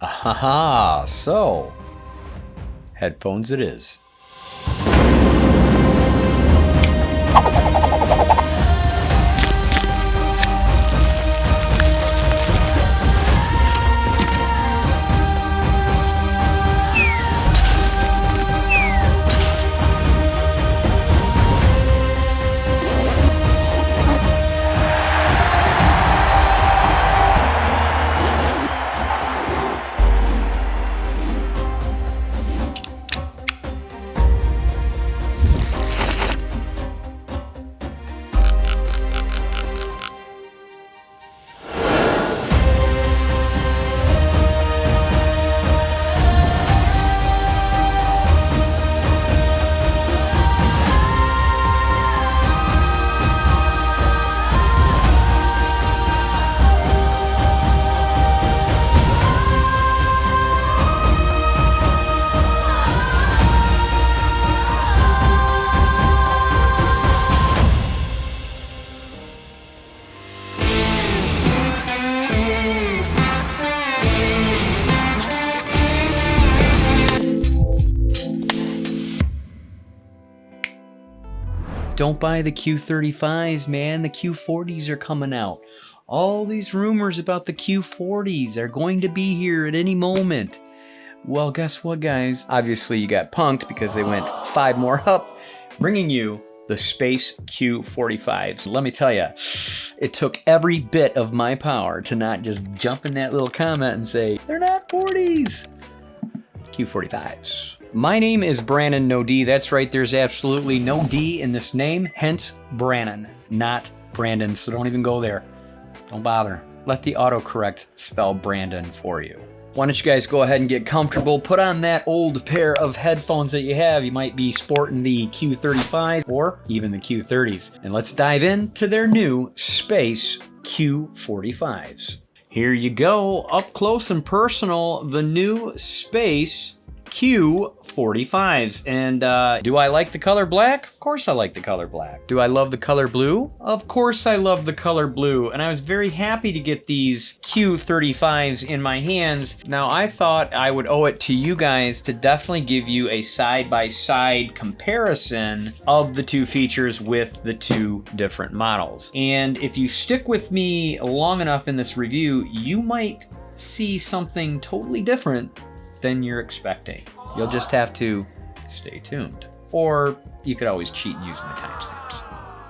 Ahaha, so headphones it is. Don't buy the Q35s, man. The Q40s are coming out. All these rumors about the Q40s are going to be here at any moment. Well, guess what, guys? Obviously, you got punked because they went 5 more up, bringing you the Space Q45s. Let me tell you, it took every bit of my power to not just jump in that little comment and say, they're not 40s. Q45s. My name is Brannon No D. That's right, there's absolutely no D in this name, hence Brannon, not Brandon, so don't even go there. Don't bother. Let the autocorrect spell Brandon for you. Why don't you guys go ahead and get comfortable, put on that old pair of headphones that you have. You might be sporting the Q35 or even the Q30s. And let's dive into their new Space Q45s. Here you go, up close and personal, the new Space Q45s. And do I like the color black? Of course I like the color black. Do I love the color blue? Of course I love the color blue. And I was very happy to get these Q35s in my hands. Now I thought I would owe it to you guys to definitely give you a side-by-side comparison of the two features with the two different models. And if you stick with me long enough in this review, you might see something totally different than you're expecting. You'll just have to stay tuned. Or you could always cheat and use my timestamps.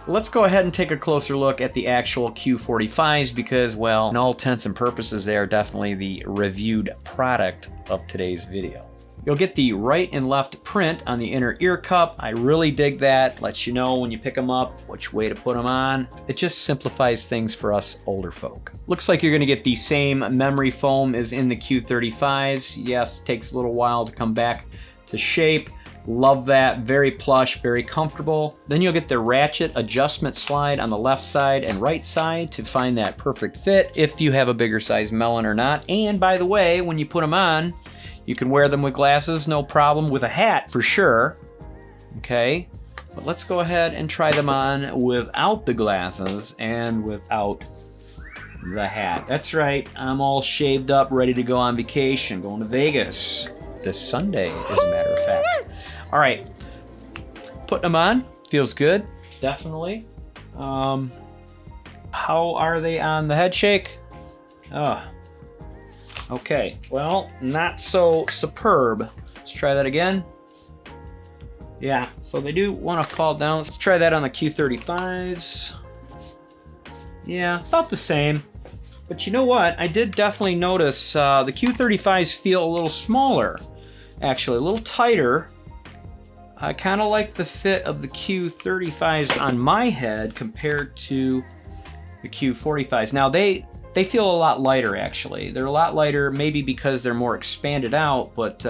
Let's go ahead and take a closer look at the actual Q45s because, well, in all intents and purposes, they are definitely the reviewed product of today's video. You'll get the right and left print on the inner ear cup. I really dig that. Lets you know when you pick them up which way to put them on. It just simplifies things for us older folk. Looks like you're gonna get the same memory foam as in the Q35s. Yes, takes a little while to come back to shape. Love that, very plush, very comfortable. Then you'll get the ratchet adjustment slide on the left side and right side to find that perfect fit if you have a bigger size melon or not. And by the way, when you put them on, you can wear them with glasses, no problem, with a hat for sure. Okay, but let's go ahead and try them on without the glasses and without the hat. That's right, I'm all shaved up, ready to go on vacation, going to Vegas this Sunday, as a matter of fact. All right, putting them on, feels good, definitely. How are they on the head shake? Okay, well, not so superb. Let's try that again. Yeah, so they do want to fall down. Let's try that on the Q35s. Yeah, about the same. But you know what? I did definitely notice the Q35s feel a little smaller. Actually, a little tighter. I kind of like the fit of the Q35s on my head compared to the Q45s. Now, they feel a lot lighter, actually. They're a lot lighter, maybe because they're more expanded out, but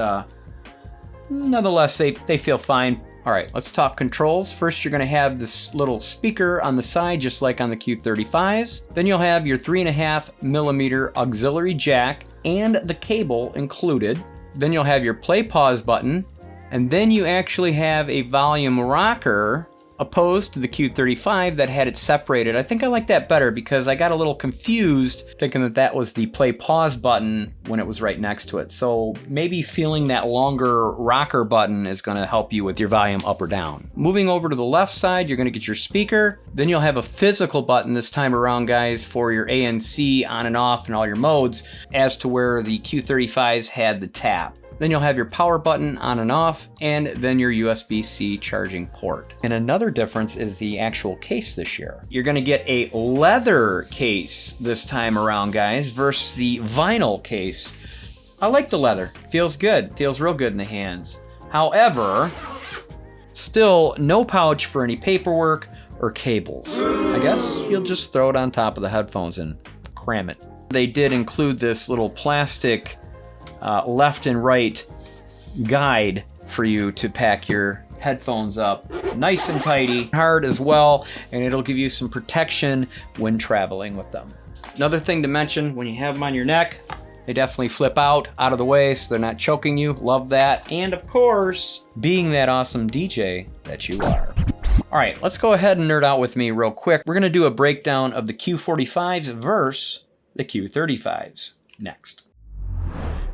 nonetheless, they feel fine. All right, let's talk controls. First, you're gonna have this little speaker on the side, just like on the Q35s. Then you'll have your 3.5mm auxiliary jack and the cable included. Then you'll have your play pause button. And then you actually have a volume rocker opposed to the Q35 that had it separated. I think I like that better because I got a little confused thinking that that was the play pause button when it was right next to it. So maybe feeling that longer rocker button is going to help you with your volume up or down. Moving over to the left side, you're going to get your speaker. Then you'll have a physical button this time around, guys, for your ANC on and off and all your modes, as to where the Q35s had the tap. Then you'll have your power button on and off, and then your USB-C charging port. And another difference is the actual case this year. You're gonna get a leather case this time around, guys, versus the vinyl case. I like the leather, feels good, feels real good in the hands. However, still no pouch for any paperwork or cables. I guess you'll just throw it on top of the headphones and cram it. They did include this little plastic left and right guide for you to pack your headphones up nice and tidy, hard as well, and it'll give you some protection when traveling with them. Another thing to mention, when you have them on your neck, they definitely flip out of the way so they're not choking you. Love that. And of course, being that awesome DJ that you are. All right, let's go ahead and nerd out with me real quick. We're gonna do a breakdown of the Q45s versus the Q35s next.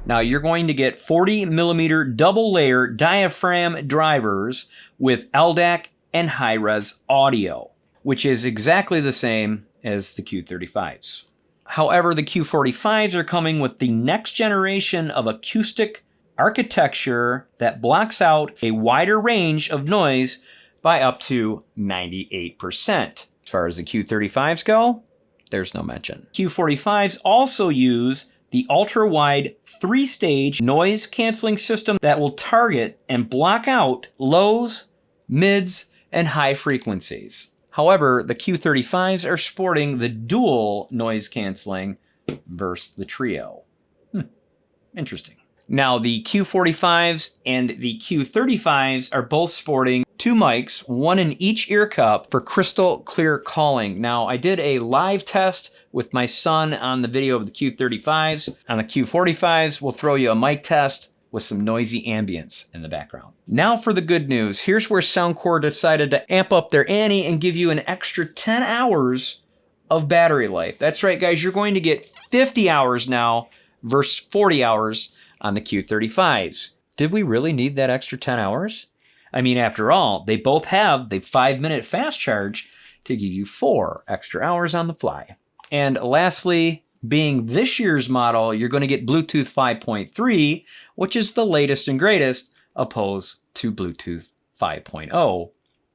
Now you're going to get 40mm double layer diaphragm drivers with LDAC and high-res audio, which is exactly the same as the Q35s. However, the Q45s are coming with the next generation of acoustic architecture that blocks out a wider range of noise by up to 98%. As far as the Q35s go, there's no mention. Q45s also use the ultra-wide 3-stage noise canceling system that will target and block out lows, mids, and high frequencies. However, the Q35s are sporting the dual noise canceling versus the trio. Interesting. Now the Q45s and the Q35s are both sporting 2 mics, one in each ear cup for crystal clear calling. Now I did a live test with my son on the video of the Q35s. On the Q45s, we'll throw you a mic test with some noisy ambience in the background. Now for the good news. Here's where Soundcore decided to amp up their ante and give you an extra 10 hours of battery life. That's right, guys. You're going to get 50 hours now versus 40 hours on the Q35s. Did we really need that extra 10 hours? I mean, after all, they both have the 5-minute fast charge to give you 4 extra hours on the fly. And lastly, being this year's model, you're going to get Bluetooth 5.3, which is the latest and greatest, opposed to Bluetooth 5.0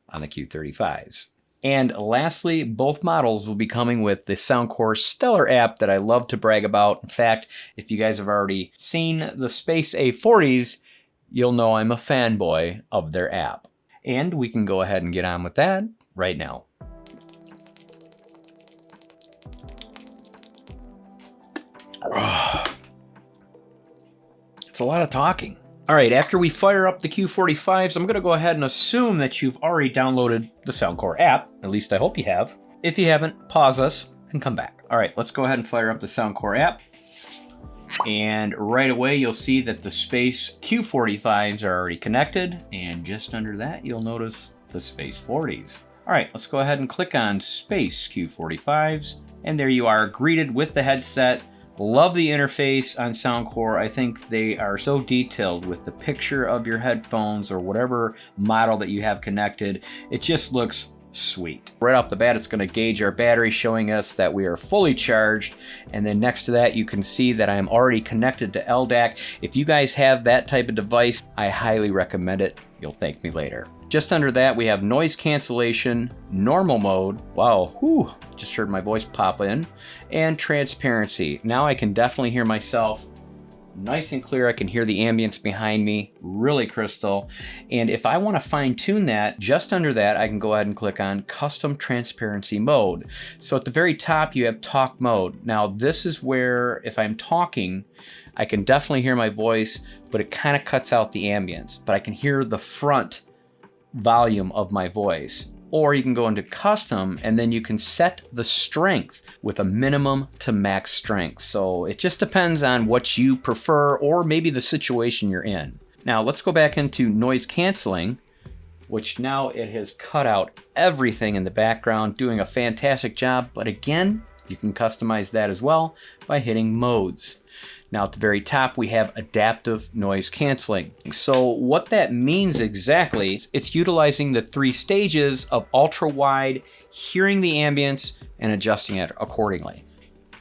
on the Q35s. And lastly, both models will be coming with the Soundcore Stellar app that I love to brag about. In fact, if you guys have already seen the Space A40s, you'll know I'm a fanboy of their app. And we can go ahead and get on with that right now. It's a lot of talking. All right, after we fire up the Q45s, I'm going to go ahead and assume that you've already downloaded the Soundcore app. At least I hope you have. If you haven't, pause us and come back. All right, let's go ahead and fire up the Soundcore app. And right away, you'll see that the Space Q45s are already connected. And just under that, you'll notice the Space 40s. All right, let's go ahead and click on Space Q45s. And there you are, greeted with the headset. Love the interface on Soundcore. I think they are so detailed with the picture of your headphones or whatever model that you have connected. It just looks sweet. Right off the bat, it's going to gauge our battery, showing us that we are fully charged. And then next to that, you can see that I'm already connected to LDAC. If you guys have that type of device, I highly recommend it. You'll thank me later. Just under that, we have noise cancellation, normal mode. Wow, whew, just heard my voice pop in. And transparency. Now I can definitely hear myself nice and clear. I can hear the ambience behind me, really crystal. And if I want to fine tune that, just under that, I can go ahead and click on custom transparency mode. So at the very top, you have talk mode. Now this is where if I'm talking, I can definitely hear my voice, but it kind of cuts out the ambience, but I can hear the front volume of my voice. Or you can go into custom and then you can set the strength with a minimum to max strength. So it just depends on what you prefer or maybe the situation you're in. Now let's go back into noise canceling. which now it has cut out everything in the background, doing a fantastic job. But again, you can customize that as well by hitting modes. Now at the very top, we have adaptive noise canceling. So what that means exactly, it's utilizing the 3 stages of ultra wide, hearing the ambience and adjusting it accordingly.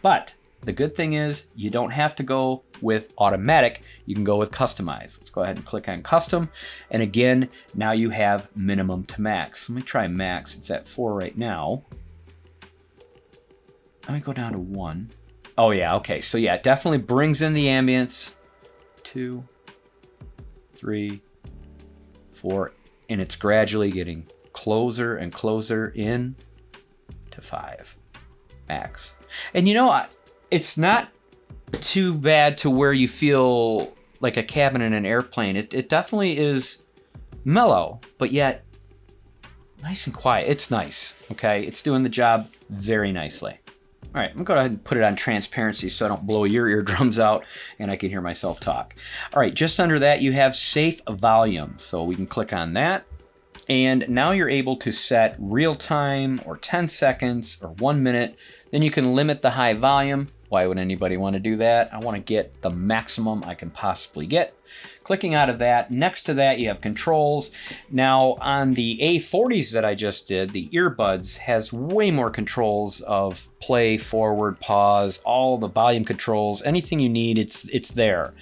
But the good thing is you don't have to go with automatic, you can go with customize. Let's go ahead and click on custom. And again, now you have minimum to max. Let me try max, it's at 4 right now. Let me go down to 1. Oh yeah, okay, so yeah, it definitely brings in the ambience. 2, 3, 4, and it's gradually getting closer and closer in to 5, max. And you know, it's not too bad to where you feel like a cabin in an airplane. It definitely is mellow, but yet nice and quiet. It's nice, okay? It's doing the job very nicely. All right, I'm gonna go ahead and put it on transparency so I don't blow your eardrums out and I can hear myself talk. All right, just under that you have safe volume. So we can click on that. And now you're able to set real time or 10 seconds or 1 minute. Then you can limit the high volume. Why would anybody want to do that? I want to get the maximum I can possibly get. Clicking out of that, next to that you have controls. Now on the A40s that I just did, the earbuds has way more controls of play, forward, pause, all the volume controls, anything you need, it's there.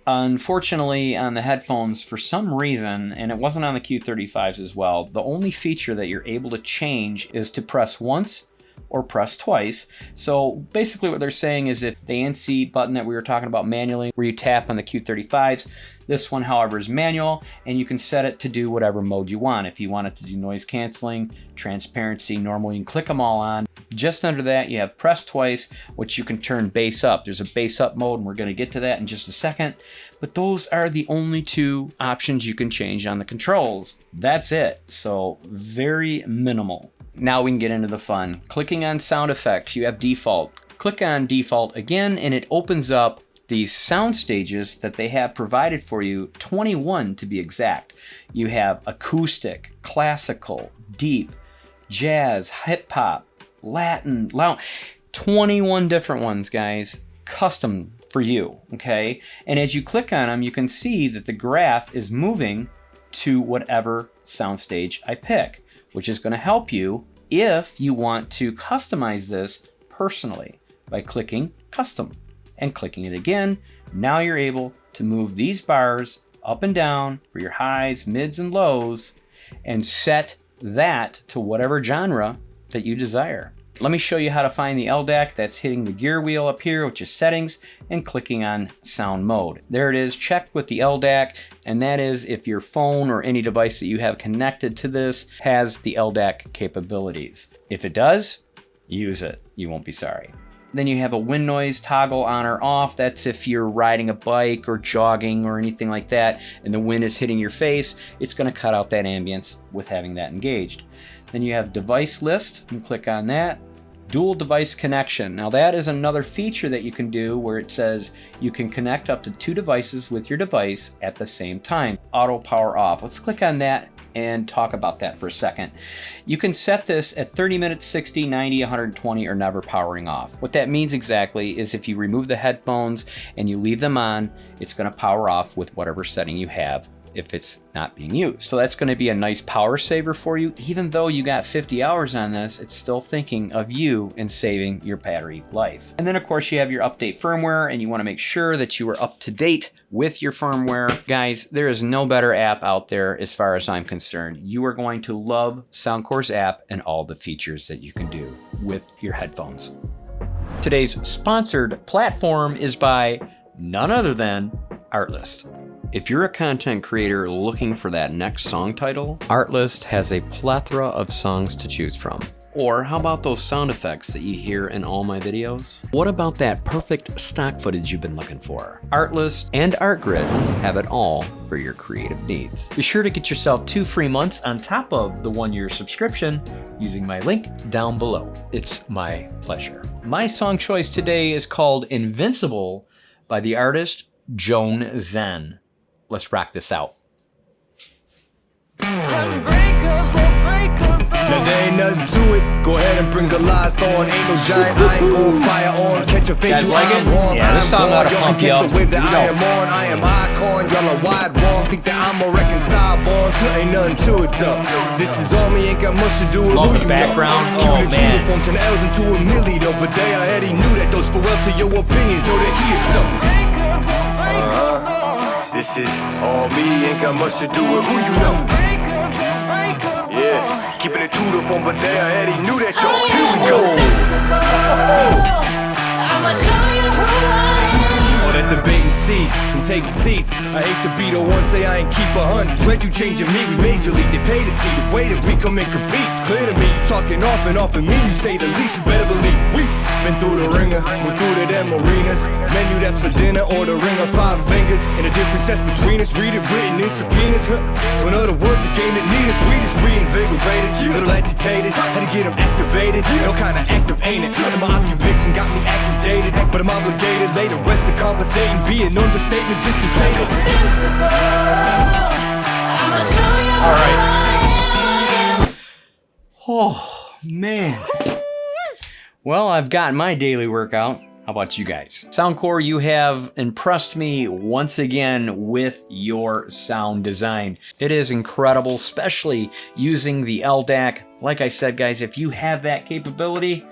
Unfortunately, on the headphones, for some reason, and it wasn't on the Q35s as well, the only feature that you're able to change is to press once or press twice. So basically what they're saying is if the ANC button that we were talking about manually, where you tap on the Q35s, this one, however, is manual, and you can set it to do whatever mode you want. If you want it to do noise canceling, transparency, normal, you can click them all on. Just under that, you have press twice, which you can turn bass up. There's a bass up mode, and we're going to get to that in just a second. But those are the only 2 options you can change on the controls. That's it. So very minimal. Now we can get into the fun. Clicking on sound effects, you have default. Click on default again, and it opens up these sound stages that they have provided for you, 21 to be exact. You have acoustic, classical, deep, jazz, hip hop, Latin, loud, 21 different ones, guys, custom for you, okay? And as you click on them, you can see that the graph is moving to whatever soundstage I pick, which is going to help you if you want to customize this personally by clicking custom and clicking it again. Now you're able to move these bars up and down for your highs, mids, and lows and set that to whatever genre that you desire. Let me show you how to find the LDAC. That's hitting the gear wheel up here, which is settings, and clicking on sound mode. There it is, check with the LDAC, and that is if your phone or any device that you have connected to this has the LDAC capabilities. If it does, use it. You won't be sorry. Then you have a wind noise toggle on or off. That's if you're riding a bike or jogging or anything like that and the wind is hitting your face, it's going to cut out that ambience with having that engaged. Then you have device list, and click on that. Dual device connection. Now that is another feature that you can do where it says you can connect up to 2 devices with your device at the same time. Auto power off. Let's click on that and talk about that for a second. You can set this at 30 minutes, 60, 90, 120, or never powering off. What that means exactly is if you remove the headphones and you leave them on, it's going to power off with whatever setting you have if it's not being used. So that's going to be a nice power saver for you. Even though you got 50 hours on this, it's still thinking of you and saving your battery life. And then of course you have your update firmware, and you want to make sure that you are up to date with your firmware. Guys, there is no better app out there as far as I'm concerned. You are going to love Soundcore's app and all the features that you can do with your headphones. Today's sponsored platform is by none other than ARTLIST. If you're a content creator looking for that next song title, ARTLIST has a plethora of songs to choose from. Or how about those sound effects that you hear in all my videos? What about that perfect stock footage you've been looking for? ARTLIST and ARTGRID have it all for your creative needs. Be sure to get yourself 2 free months on top of the 1-year subscription using my link down below. It's my pleasure. My song choice today is called Invincible by the artist Joan Zen. Let's rock this out. Now there ain't nothing to it. Go ahead and bring a live thorn. Ain't no giant, I ain't gon' fire on. Catch a face, you like it? wrong. Yeah, this song ought to pump you up. The wave that I am on. I am icon, y'all are wide wrong. Think that I'm a reconcile born, so ain't nothing to it though. This is on me, ain't got much to do with Love who the you background. know. Keeping it man. true from 10 L's into a milli though. But they already knew that those farewell to your opinions. Know that he is something. This is all me, ain't got much to do with who you know. Yeah, keeping it true to form, but they already knew that, yo. Here we go. I'ma show you who I am. All that debate and cease and take seats. I hate to be the one say I ain't keep 100. You changing me, we major league. They pay to see the way that we come and compete. It's clear to me, you talking off and me. You say the least, you better believe we been through the ringer, we're through to them arenas. Menu that's for dinner or the ring of 5 fingers. And the difference that's between us, read it written in subpoenas. So in other words, the game that need us, we just reinvigorated. Little agitated, had to get them activated. No kind of active ain't it? And my occupation got me acting jaded, but I'm obligated. Lay the rest of conversating, be an understatement just to say that. I'ma show you All right. who I am. Oh, man. Well, I've gotten my daily workout. How about you guys? Soundcore, you have impressed me once again with your sound design. It is incredible, especially using the LDAC. Like I said, guys, if you have that capability,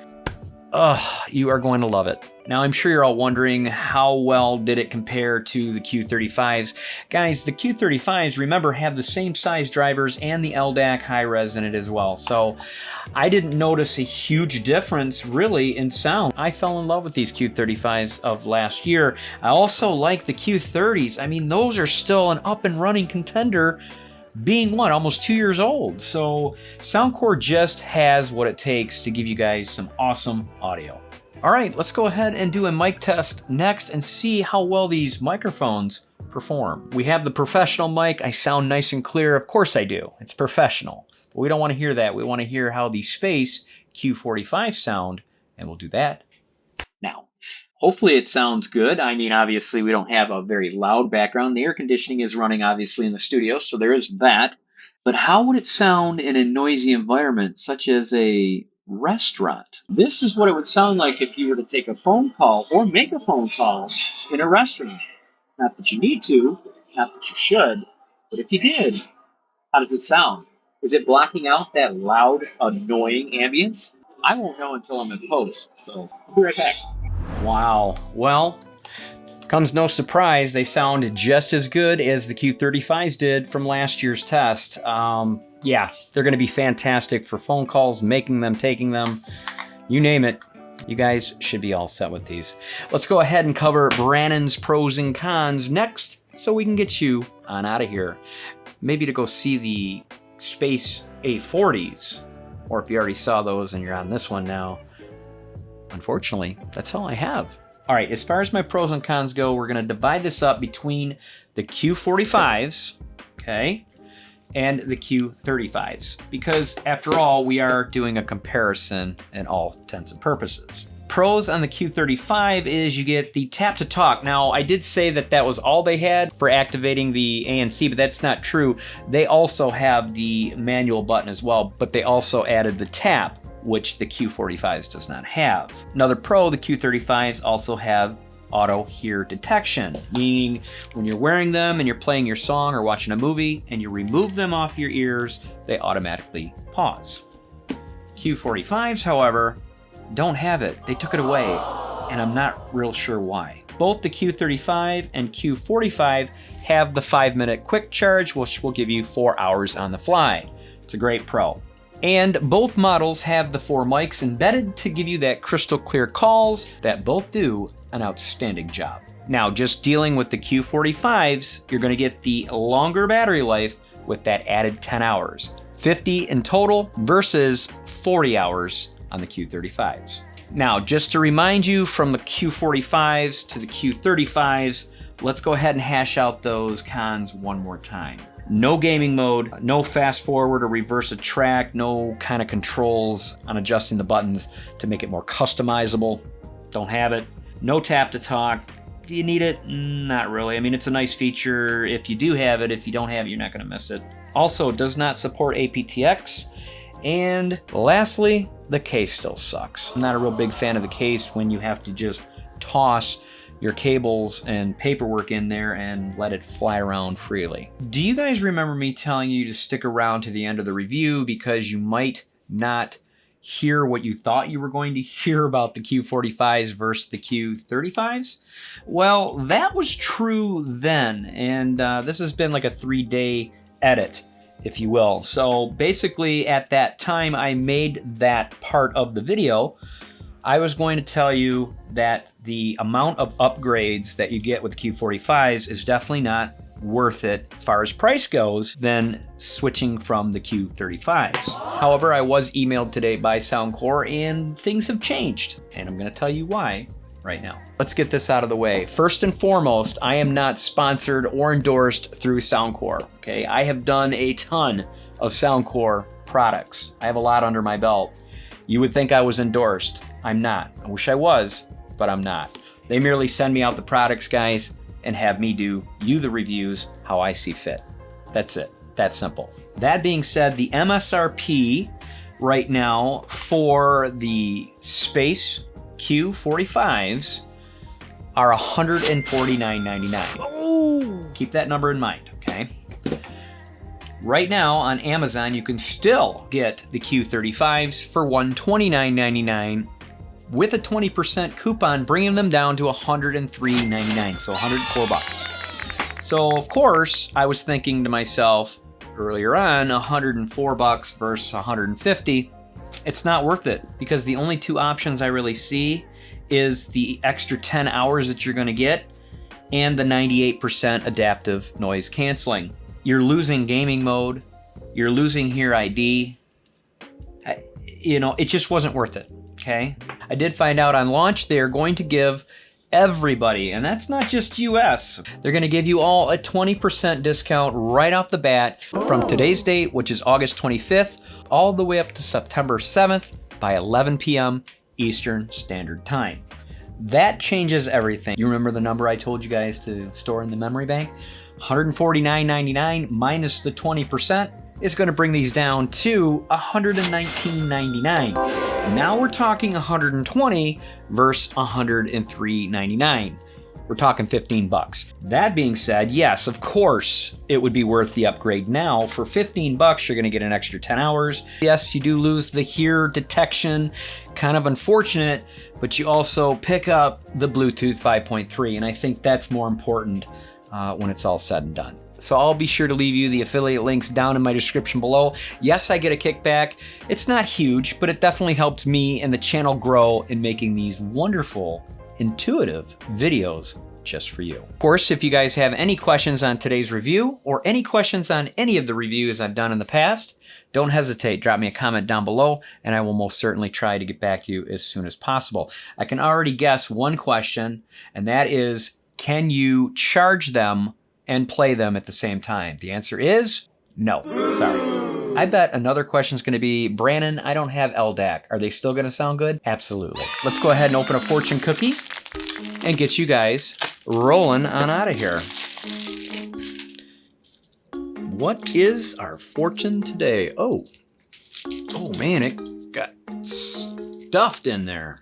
you are going to love it. Now, I'm sure you're all wondering how well did it compare to the Q35s. Guys, the Q35s, remember, have the same size drivers and the LDAC high-res in it as well. So I didn't notice a huge difference really in sound. I fell in love with these Q35s of last year. I also like the Q30s. I mean, those are still an up and running contender, being what, almost 2 years old. So Soundcore just has what it takes to give you guys some awesome audio. All right, let's go ahead and do a mic test next and see how well these microphones perform. We have the professional mic. I sound nice and clear. Of course I do. It's professional. But we don't want to hear that. We want to hear how the Space Q45 sound, and we'll do that now. Hopefully it sounds good. I mean, obviously we don't have a very loud background. The air conditioning is running obviously in the studio, so there is that. But how would it sound in a noisy environment such as a restaurant? This is what it would sound like if you were to take a phone call or make a phone call in a restaurant. Not that you need to, not that you should, but if you did, how does it sound? Is it blocking out that loud, annoying ambience? I won't know until I'm in post, so I'll be right back. Wow. Well, comes no surprise, they sound just as good as the Q35s did from last year's test. Yeah, they're going to be fantastic for phone calls, making them, taking them, you name it. You guys should be all set with these. Let's go ahead and cover Brannon's pros and cons next so we can get you on out of here. Maybe to go see the Space A40s, or if you already saw those and you're on this one now. Unfortunately, that's all I have. All right, as far as my pros and cons go, we're going to divide this up between the Q45s, okay, and the Q35s, because after all, we are doing a comparison in all intents and purposes. Pros on the Q35 is you get the tap to talk. Now, I did say that that was all they had for activating the ANC, but that's not true. They also have the manual button as well, but they also added the tap, which the Q45s does not have. Another pro, the Q35s also have auto hear detection, meaning when you're wearing them and you're playing your song or watching a movie and you remove them off your ears, they automatically pause. Q45s, however, don't have it. They took it away, and I'm not real sure why. Both the Q35 and Q45 have the 5-minute quick charge, which will give you 4 hours on the fly. It's a great pro. And both models have the 4 mics embedded to give you that crystal clear calls that both do an outstanding job. Now, just dealing with the Q45s, you're going to get the longer battery life with that added 10 hours. 50 in total versus 40 hours on the Q35s. Now, just to remind you from the Q45s to the Q35s, let's go ahead and hash out those cons one more time. No gaming mode, no fast forward or reverse a track, no kind of controls on adjusting the buttons to make it more customizable. Don't have it. No tap to talk. Do you need it? Not really. I mean, it's a nice feature if you do have it. If you don't have it, you're not going to miss it. Also, does not support aptX. And lastly, the case still sucks. I'm not a real big fan of the case when you have to just toss your cables and paperwork in there and let it fly around freely. Do you guys remember me telling you to stick around to the end of the review because you might not hear what you thought you were going to hear about the Q45s versus the Q35s? Well, that was true then, and this has been like a 3-day edit, if you will. So basically at that time I made that part of the video, I was going to tell you that the amount of upgrades that you get with the Q45s is definitely not worth it as far as price goes than switching from the Q35s. However, I was emailed today by Soundcore and things have changed, and I'm going to tell you why right now. Let's get this out of the way. First and foremost, I am not sponsored or endorsed through Soundcore, okay? I have done a ton of Soundcore products. I have a lot under my belt. You would think I was endorsed. I'm not. I wish I was, but I'm not. They merely send me out the products, guys, and have me do you the reviews how I see fit. That's it. That's simple. That being said, the MSRP right now for the Space Q45s are $149.99. Oh. Keep that number in mind, okay? Right now on Amazon, you can still get the Q35s for $129.99 with a 20% coupon, bringing them down to $103.99, so $104. So of course, I was thinking to myself earlier on, $104 versus $150. It's not worth it because the only two options I really see is the extra 10 hours that you're gonna get and the 98% adaptive noise canceling. You're losing gaming mode, you're losing Hear ID. You know, it just wasn't worth it, okay? I did find out on launch they're going to give everybody, and that's not just US, they're gonna give you all a 20% discount right off the bat from today's date, which is August 25th, all the way up to September 7th by 11 p.m. Eastern Standard Time. That changes everything. You remember the number I told you guys to store in the memory bank? $149.99 minus the 20% is going to bring these down to $119.99. Now we're talking $120 versus $103.99. We're talking $15. That being said, yes, of course, it would be worth the upgrade now. For $15, you're going to get an extra 10 hours. Yes, you do lose the hear detection, kind of unfortunate, but you also pick up the Bluetooth 5.3, and I think that's more important when it's all said and done. So I'll be sure to leave you the affiliate links down in my description below. Yes, I get a kickback. It's not huge, but it definitely helps me and the channel grow in making these wonderful, intuitive videos just for you. Of course, if you guys have any questions on today's review or any questions on any of the reviews I've done in the past, don't hesitate. Drop me a comment down below and I will most certainly try to get back to you as soon as possible. I can already guess one question, and that is, can you charge them and play them at the same time? The answer is no. Sorry. I bet another question is going to be, Brannon, I don't have LDAC. Are they still going to sound good? Absolutely. Let's go ahead and open a fortune cookie and get you guys rolling on out of here. What is our fortune today? Oh man, it got stuffed in there.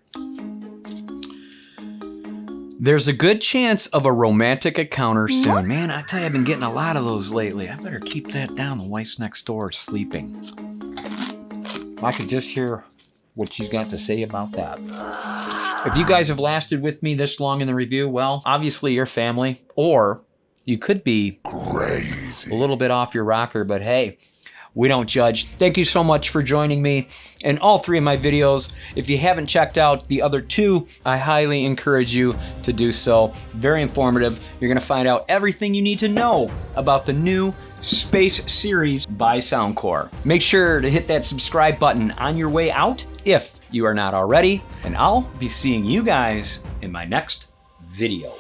There's a good chance of a romantic encounter soon. Man, I tell you, I've been getting a lot of those lately. I better keep that down. The wife's next door is sleeping. I could just hear what she's got to say about that. If you guys have lasted with me this long in the review, well, obviously you're family, or you could be crazy, a little bit off your rocker, but hey, we don't judge. Thank you so much for joining me in all three of my videos. If you haven't checked out the other two, I highly encourage you to do so. Very informative. You're gonna find out everything you need to know about the new Space series by Soundcore. Make sure to hit that subscribe button on your way out if you are not already, and I'll be seeing you guys in my next video.